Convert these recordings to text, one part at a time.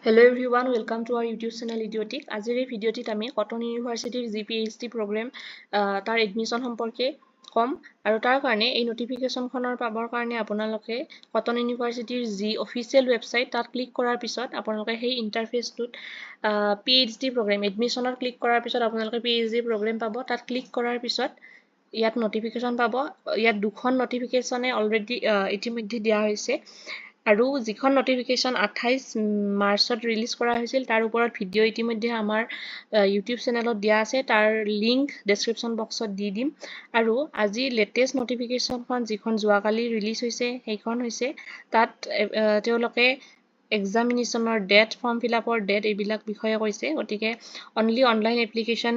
Hello everyone, welcome to our YouTube channel Idiotic. আজিৰ এই ভিডিঅ'টিত আমি কটন ইউনিভাৰ্চিটিৰ PhD প্ৰগ্ৰেম তাৰ এডমিশ্যন সম্পৰ্কে কম আৰু তাৰ কাৰণে এই নটিফিকেশ্যনখনৰ পাবৰ কাৰণে আপোনালোকে কটন ইউনিভাৰ্চিটিৰ যি অফিচিয়েল ৱেবছাইট তাত ক্লিক কৰাৰ পিছত আপোনালোকে সেই ইণ্টাৰফেচটোত PhD প্ৰগ্ৰেম এডমিশ্যনত ক্লিক কৰাৰ পিছত আপোনালোকে PhD প্ৰগ্ৰেম পাব। তাত ক্লিক কৰাৰ পিছত ইয়াত নটিফিকেশ্যন পাব। ইয়াত দুখন নটিফিকেশ্যনে অলৰেডি ইতিমধ্যে দিয়া হৈছে আৰু যিখন নটিফিকেশ্যন 28 মাৰ্চত ৰিলিজ কৰা হৈছিল তাৰ ওপৰত ভিডিঅ' ইতিমধ্যে আমাৰ ইউটিউব চেনেলত দিয়া আছে। তাৰ লিংক ডেছক্ৰিপশ্যন বক্সত দি দিম। আৰু আজি লেটেষ্ট নটিফিকেশ্যনখন যিখন যোৱাকালি ৰিলিজ হৈছে সেইখন হৈছে তাত তেওঁলোকে এক্সামিনেশ্যনৰ ডেট, ফৰ্ম ফিল আপৰ ডেট এইবিলাক বিষয়ে কৈছে। গতিকে অনলি অনলাইন এপ্লিকেশ্যন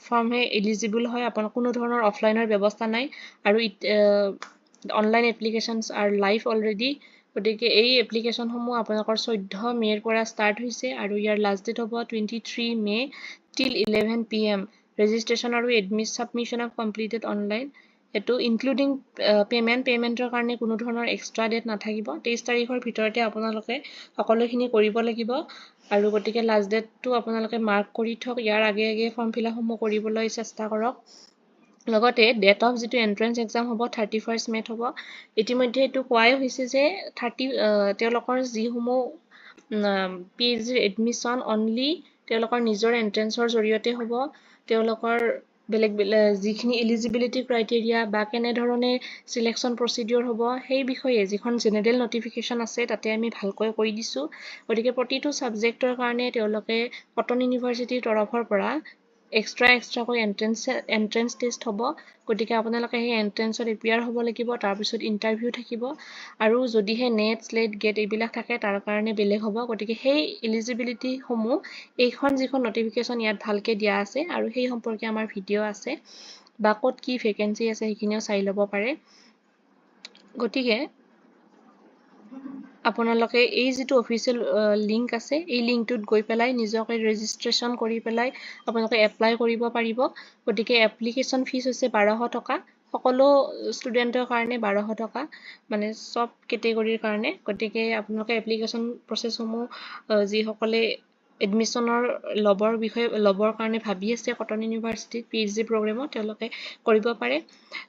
ফৰ্মহে এলিজিবল হয়, আপোনাৰ কোনো ধৰণৰ অফলাইনৰ ব্যৱস্থা নাই আৰু online applications R live already. গতিকে এই এপ্লিকেশ্যনসমূহ আপোনালোকৰ 14 মে'ৰ পৰা ষ্টাৰ্ট হৈছে আৰু ইয়াৰ লাষ্ট ডেট হ'ব 23 মে' till 11 PM। ৰেজিষ্ট্ৰেশ্যন আৰু ছাবমিশ্যন অফ কমপ্লিটেড অনলাইন। এইটো ইনক্লুডিং পে'মেণ্টৰ কাৰণে কোনো ধৰণৰ এক্সট্ৰা ডেট নাথাকিব। 23 তাৰিখৰ ভিতৰতে আপোনালোকে সকলোখিনি কৰিব লাগিব আৰু গতিকে লাষ্ট ডেটটো আপোনালোকে মাৰ্ক কৰি থওক। ইয়াৰ আগে আগে ফৰ্ম ফিল আপসমূহ কৰিবলৈ চেষ্টা কৰক। লগতে ডেট অফ যিটো এণ্ট্ৰেন্স এক্সাম হ'ব 31 মে'ত হ'ব। ইতিমধ্যে এইটো কোৱাই হৈছে যে তেওঁলোকৰ যিসমূহ PhD এডমিশ্যন অনলি তেওঁলোকৰ নিজৰ এণ্ট্ৰেন্সৰ জৰিয়তে হ'ব। তেওঁলোকৰ বেলেগ যিখিনি এলিজিবিলিটি ক্ৰাইটেৰিয়া বা কেনেধৰণে চিলেকশ্যন প্ৰচিডিঅ'ৰ হ'ব সেই বিষয়ে যিখন জেনেৰেল নটিফিকেশ্যন আছে তাতে আমি ভালকৈ কৈ দিছোঁ। গতিকে প্ৰতিটো ছাবজেক্টৰ কাৰণে তেওঁলোকে কটন ইউনিভাৰ্চিটিৰ তৰফৰ পৰা এক্সট্ৰাকৈ এণ্ট্ৰেন্স টেষ্ট হ'ব। গতিকে আপোনালোকে সেই এণ্ট্ৰেন্সত এপিয়াৰ হ'ব লাগিব। তাৰপিছত ইণ্টাৰভিউ থাকিব আৰু যদিহে নেট, স্লেট, গেট এইবিলাক থাকে তাৰ কাৰণে বেলেগ হ'ব। গতিকে সেই এলিজিবিলিটিসমূহ এইখন যিখন নটিফিকেশ্যন ইয়াত ভালকৈ দিয়া আছে আৰু সেই সম্পৰ্কে আমাৰ ভিডিঅ' আছে বা ক'ত কি ভেকেঞ্চি আছে সেইখিনিও চাই ল'ব পাৰে। গতিকে আপোনালোকে এই যিটো অফিচিয়েল লিংক আছে এই লিংকটোত গৈ পেলাই নিজকে ৰেজিষ্ট্ৰেশ্যন কৰি পেলাই আপোনালোকে এপ্লাই কৰিব পাৰিব। গতিকে এপ্লিকেশ্যন ফিজ হৈছে 1200 টকা। সকলো ষ্টুডেণ্টৰ কাৰণে 1200 টকা, মানে চব কেটেগৰীৰ কাৰণে। গতিকে আপোনালোকে এপ্লিকেশ্যন প্ৰচেছসমূহ যিসকলে এডমিশ্যনৰ ল'বৰ কাৰণে ভাবি আছে কটন ইউনিভাৰ্চিটিত PhD প্ৰগ্ৰেমত তেওঁলোকে কৰিব পাৰে।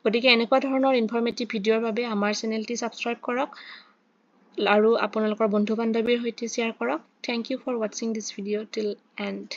গতিকে এনেকুৱা ধৰণৰ ইনফৰ্মেটিভ ভিডিঅ'ৰ বাবে আমাৰ চেনেলটি ছাবস্ক্ৰাইব কৰক আৰু আপোনালোকৰ বন্ধু বান্ধৱীৰ সৈতে শ্বেয়াৰ কৰক। থেংক ইউ ফৰ ৱাচিং দিছ ভিডিঅ' টিল এণ্ড।